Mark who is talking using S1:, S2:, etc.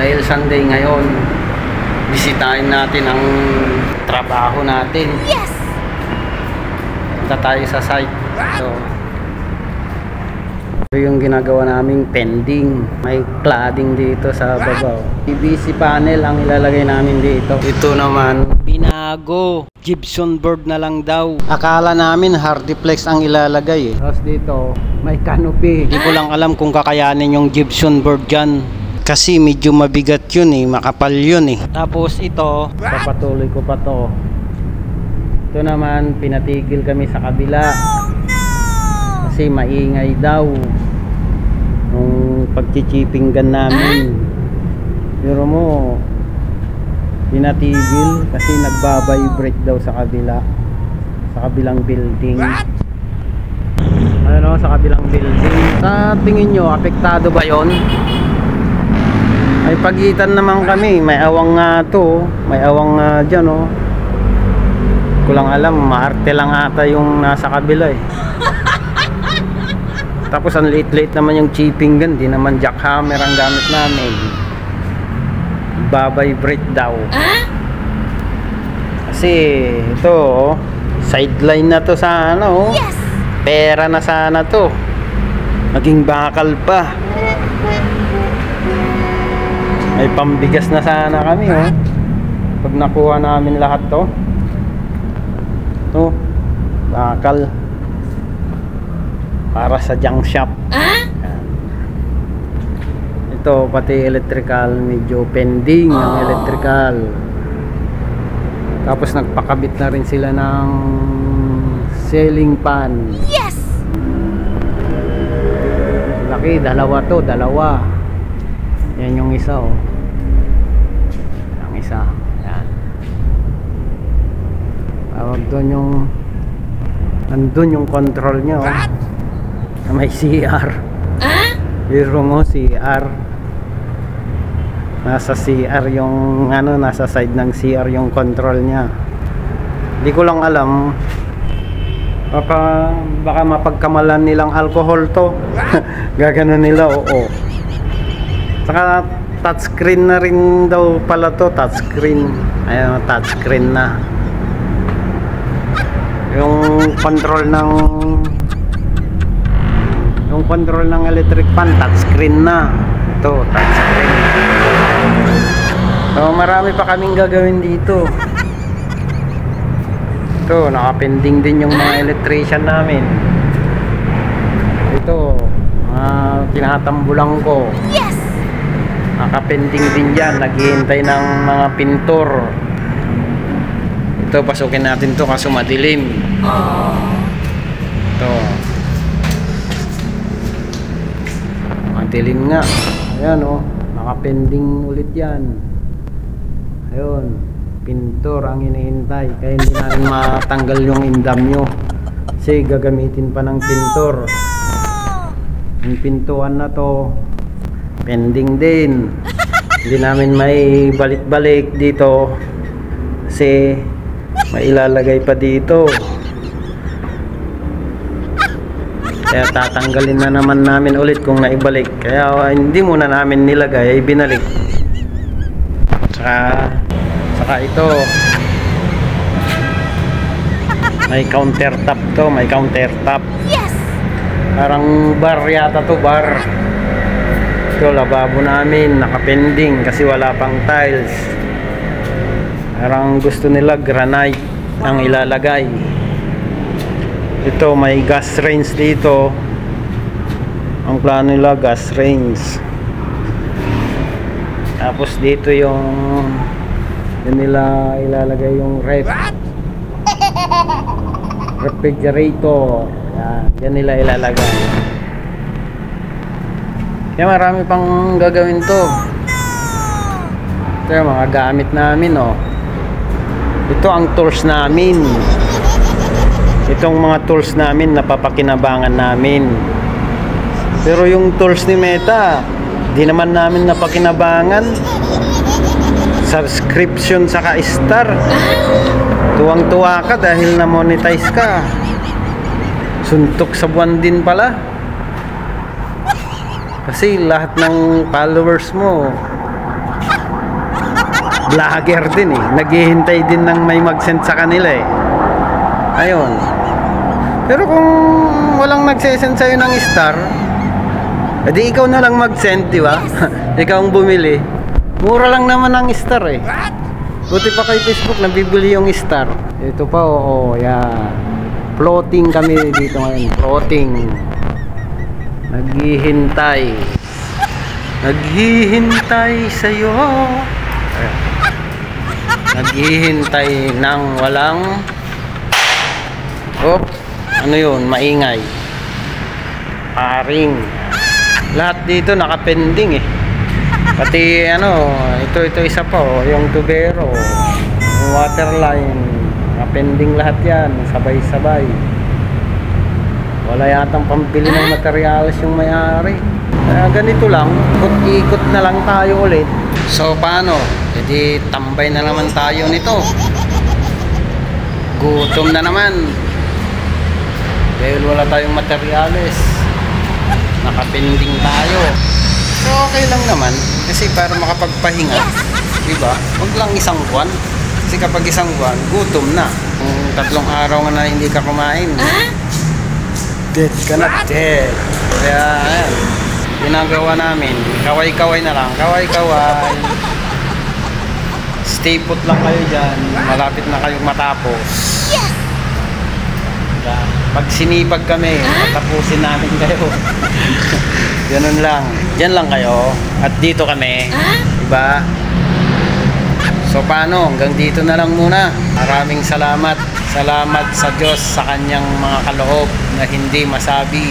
S1: Dahil Sunday ngayon, bisitahin natin ang trabaho natin.
S2: Yes!
S1: Punta tayo sa site. So, ito yung ginagawa naming pending. May cladding dito sa babaw. PVC panel ang ilalagay namin dito. Ito naman, binago. Gypsum board na lang daw. Akala namin hardiplex ang ilalagay eh. Tapos dito, may canopy. Hindi ko lang alam kung kakayanin yung gypsum board dyan. Kasi medyo mabigat yun eh, makapal yun eh. Tapos ito, papatuloy ko pa to. Ito naman, pinatigil kami sa kabila. Kasi maingay daw nung pagchichipinggan namin. Pero mo, pinatigil kasi nagbabibrate daw sa kabila. Sa kabilang building. Ano sa kabilang building. Sa tingin nyo, apektado ba yon? May pagitan naman kami, may awang nga to, may awang dyan oh. Kulang alam, maarte lang ata yung nasa kabila eh. Tapos ang late naman yung chipping gun, di naman jackhammer ang gamit namin. Babibrate daw. Kasi ito oh, sideline na to sa ano oh.
S2: Yes!
S1: Pera na sana to. Maging bakal pa. May pambigas na sana kami oh. Pag nakuha namin lahat to. To, bakal. Para sa junk shop. Ito pati electrical, medyo pending ang electrical. Tapos nagpakabit na rin sila ng ceiling fan.
S2: Yes!
S1: Laki, dalawa to, dalawa. Yan yung isa oh. Ang isa. Yan. Tawag doon yung nandun yung control nya oh. Na may CR. Biro mo CR. Nasa CR yung ano, nasa side ng CR yung control nya. Hindi ko lang alam. Baka mapagkamalan nilang alcohol to. Gaganon nila oo. Saka touchscreen na rin daw pala to, touchscreen. Ayun, touchscreen na. Yung control ng electric fan, touchscreen na. Ito, touchscreen. So, marami pa kaming gagawin dito. Ito, nakapending din yung mga electrician namin. Ito, tinatambulang ko.
S2: Yes!
S1: Nakapending din dyan, naghihintay ng mga pintor. Ito, pasukin natin to kaso madilim. Ito. Madilim nga. Ayan oh, nakapending ulit yan. Ayun, pintor ang hinihintay. Kaya hindi natin matanggal yung indam nyo. Kasi gagamitin pa ng pintor. Yung pintuan na to pending din. Hindi namin may balik-balik dito kasi may ilalagay pa dito. Kaya tatanggalin na naman namin ulit kung naibalik. Kaya hindi muna namin nilagay, ay binalik. Saka ito may countertop to, may countertop.
S2: Yes! Parang
S1: bar yata to, bar. Ito, lababo namin, nakapending kasi wala pang tiles. Parang gusto nila granite ang ilalagay. Ito, may gas range dito. Ang plano nila, gas range. Tapos dito yung nila ilalagay yung refrigerator. Yan nila ilalagay. Kaya marami pang gagawin to. Ito yung mga gamit namin oh. Ito ang tools namin. Itong mga tools namin napapakinabangan namin. Pero yung tools ni Meta, di naman namin napakinabangan. Subscription saka star. Tuwang-tuwa ka dahil na-monetize ka. Suntok sa buwan din pala. Kasi lahat ng followers mo vlogger din eh. Naghihintay din ng may mag-send sa kanila eh. Ayun. Pero kung walang nagsesend sa'yo ng star, edi ikaw na lang mag-send, di ba? Ikaw ang bumili. Mura lang naman ang star eh. Buti pa kay Facebook nabibili yung star. Ito pa, oo, yan. Floating kami dito ngayon. Floating. Naghihintay. Naghihintay sa'yo. Ayan. Naghihintay ng walang... Oh, ano yun? Maingay. Paring. Lahat dito nakapending eh. Pati ano, ito isa pa oh, yung tubero, yung waterline, nakapending lahat yan, sabay-sabay. Wala yatang pambili ng materyales yung may-ari. Kaya ganito lang, ikot na lang tayo ulit. So paano? Jadi tambay na naman tayo nito. Gutom na naman. Dahil wala tayong materyales. Nakapending tayo. So okay lang naman. Kasi para makapagpahinga. Diba? Huwag lang isang buwan. Kasi kapag isang buwan, gutom na. Kung 3 araw na hindi ka kumain, dead ka na, dead. Kaya ayan, ginagawa namin, kaway-kaway na lang. Kaway-kaway. Stay put lang kayo dyan. Malapit na kayong matapos. Pag sinipag kami, matapusin namin kayo. Ganun lang. Diyan lang kayo. At dito kami. Diba? So paano? Hanggang dito na lang muna. Maraming salamat. Salamat sa Diyos sa kanyang mga kaloob na hindi masabi.